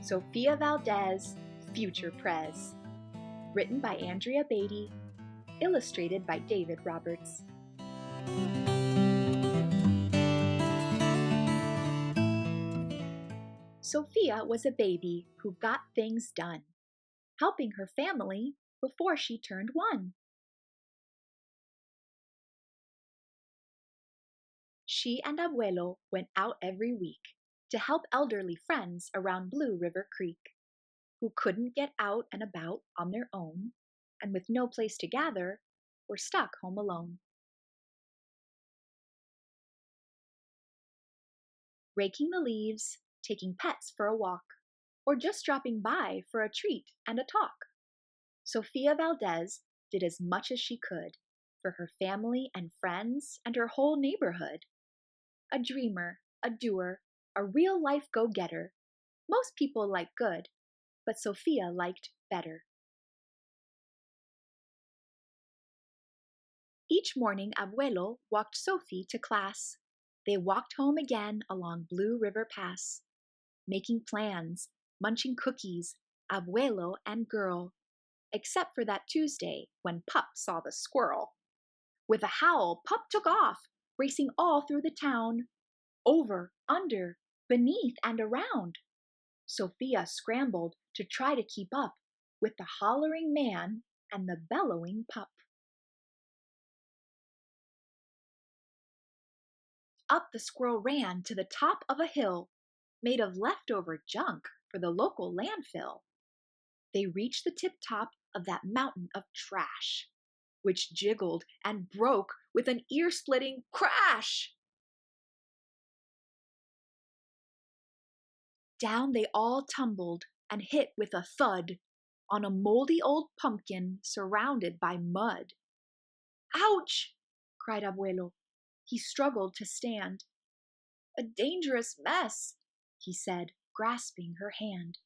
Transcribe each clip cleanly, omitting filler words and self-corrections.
Sofia Valdez, Future Prez. Written by Andrea Beaty, illustrated by David Roberts. Sofia was a baby who got things done, helping her family before she turned 1. She and Abuelo went out every week to help elderly friends around Blue River Creek, who couldn't get out and about on their own, and with no place to gather, were stuck home alone. Raking the leaves, taking pets for a walk, or just dropping by for a treat and a talk, Sofia Valdez did as much as she could for her family and friends and her whole neighborhood. A dreamer, a doer, a real-life go-getter. Most people like good, but Sofia liked better. Each morning, Abuelo walked Sophie to class. They walked home again along Blue River Pass, making plans, munching cookies, Abuelo and girl, except for that Tuesday when Pup saw the squirrel. With a howl, Pup took off, racing all through the town, over, under, beneath, and around. Sofia scrambled to try to keep up with the hollering man and the bellowing pup. Up the squirrel ran to the top of a hill, made of leftover junk for the local landfill. They reached the tip-top of that mountain of trash, which jiggled and broke with an ear-splitting crash. Down they all tumbled and hit with a thud on a moldy old pumpkin surrounded by mud. "Ouch!" cried Abuelo. He struggled to stand. "A dangerous mess," he said, grasping her hand.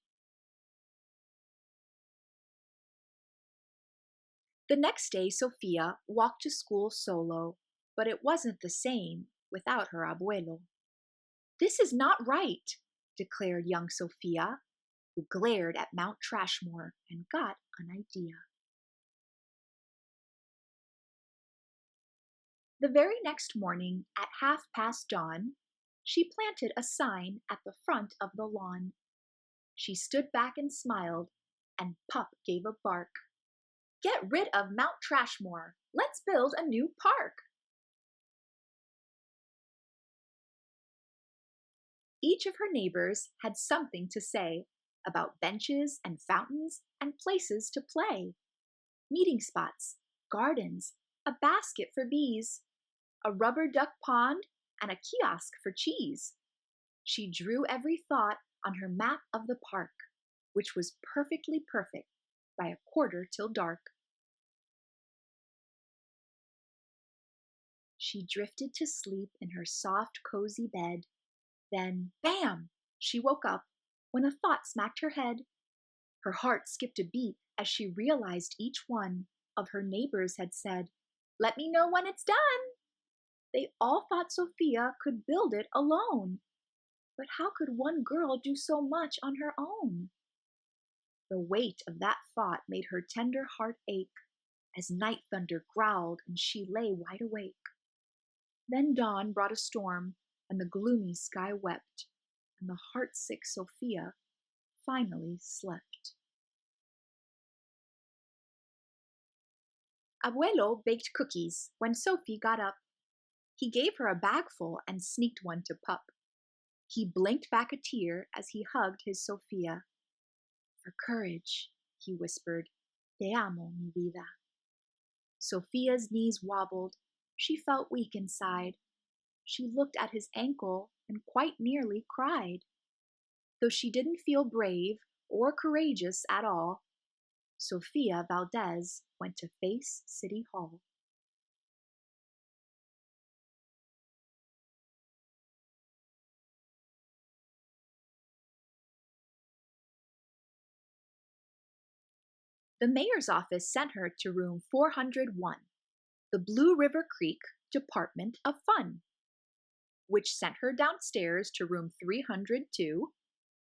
The next day, Sofia walked to school solo, but it wasn't the same without her Abuelo. "This is not right," declared young Sofia, who glared at Mount Trashmore and got an idea. The very next morning, at dawn, she planted a sign at the front of the lawn. She stood back and smiled, and Pup gave a bark. "Get rid of Mount Trashmore. Let's build a new park." Each of her neighbors had something to say about benches and fountains and places to play, meeting spots, gardens, a basket for bees, a rubber duck pond, and a kiosk for cheese. She drew every thought on her map of the park, which was perfectly perfect by a quarter till dark. She drifted to sleep in her soft, cozy bed. Then, bam! She woke up when a thought smacked her head. Her heart skipped a beat as she realized each one of her neighbors had said, "Let me know when it's done." They all thought Sofia could build it alone. But how could one girl do so much on her own? The weight of that thought made her tender heart ache as night thunder growled and she lay wide awake. Then dawn brought a storm, and the gloomy sky wept, and the heartsick Sofia finally slept. Abuelo baked cookies when Sophie got up. He gave her a bagful and sneaked one to Pup. He blinked back a tear as he hugged his Sofia. "For courage," he whispered. "Te amo, mi vida." Sofia's knees wobbled. She felt weak inside. She looked at his ankle and quite nearly cried. Though she didn't feel brave or courageous at all, Sofia Valdez went to face City Hall. The mayor's office sent her to room 401, the Blue River Creek Department of Fun. which sent her downstairs to room 302,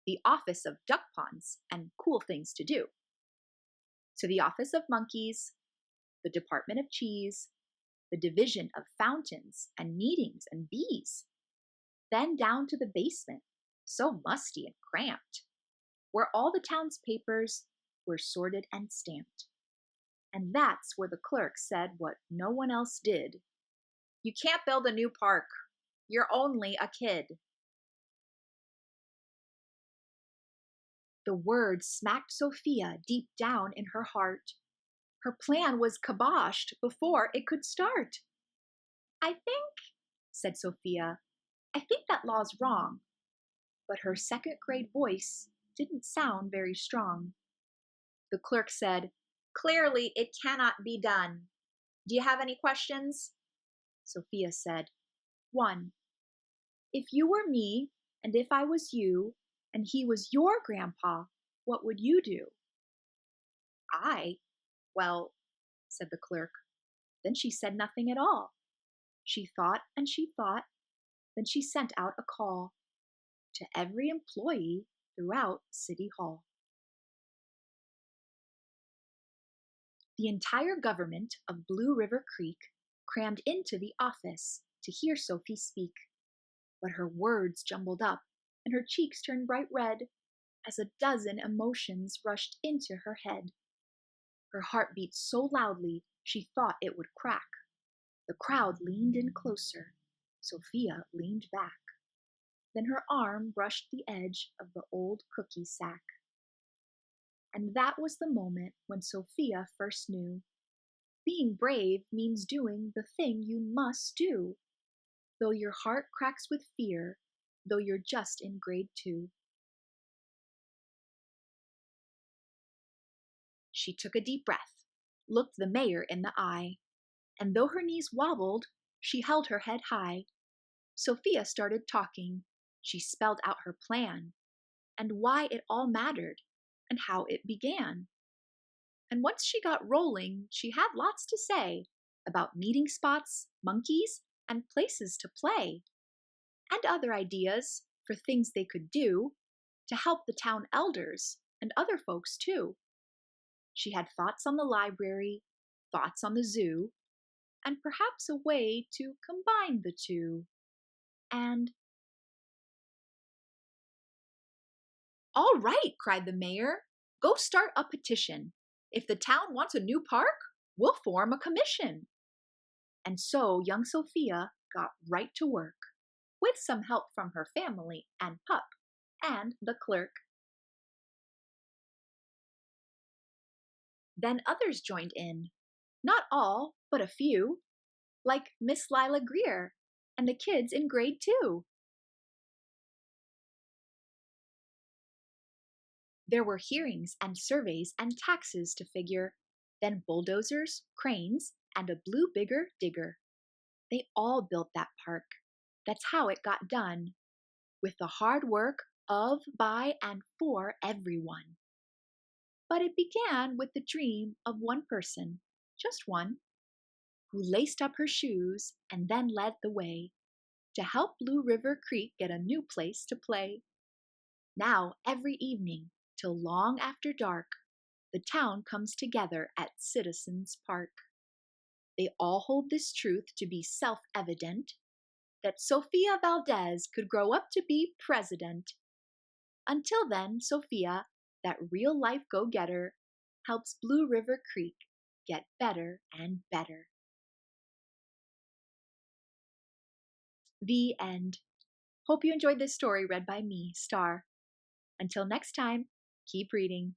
the office of duck ponds and cool things to do, to the office of monkeys, the department of cheese, the division of fountains and meetings and bees, then down to the basement, so musty and cramped, where all the town's papers were sorted and stamped. And that's where the clerk said what no one else did. "You can't build a new park. You're only a kid." The words smacked Sophia deep down in her heart. Her plan was kiboshed before it could start. "I think," said Sophia, "I think that law's wrong." But her second-grade voice didn't sound very strong. The clerk said, "Clearly it cannot be done. Do you have any questions?" Sophia said, "1. If you were me, and if I was you, and he was your grandpa, what would you do?" "I? Well," said the clerk. Then she said nothing at all. She thought and she thought. Then she sent out a call to every employee throughout City Hall. The entire government of Blue River Creek crammed into the office to hear Sophie speak. But her words jumbled up, and her cheeks turned bright red as a dozen emotions rushed into her head. Her heart beat so loudly she thought it would crack. The crowd leaned in closer. Sophia leaned back. Then her arm brushed the edge of the old cookie sack. And that was the moment when Sophia first knew. Being brave means doing the thing you must do, though your heart cracks with fear, though you're just in grade 2. She took a deep breath, looked the mayor in the eye, and though her knees wobbled, she held her head high. Sophia started talking. She spelled out her plan, and why it all mattered, and how it began. And once she got rolling, she had lots to say about meeting spots, monkeys, and places to play, and other ideas for things they could do to help the town elders and other folks too. She had thoughts on the library, thoughts on the zoo, and perhaps a way to combine the two. And "All right," cried the mayor, "go start a petition. If the town wants a new park, we'll form a commission." And so young Sophia got right to work, with some help from her family and pup and the clerk. Then others joined in, not all, but a few, like Miss Lila Greer and the kids in grade 2. There were hearings and surveys and taxes to figure, then bulldozers, cranes, and a blue bigger digger. They all built that park. That's how it got done, with the hard work of, by, and for everyone. But it began with the dream of one person, just one, who laced up her shoes and then led the way to help Blue River Creek get a new place to play. Now, every evening, till long after dark, the town comes together at Citizens Park. They all hold this truth to be self-evident, that Sofia Valdez could grow up to be president. Until then, Sophia, that real-life go-getter, helps Blue River Creek get better and better. The end. Hope you enjoyed this story read by me, Star. Until next time, keep reading.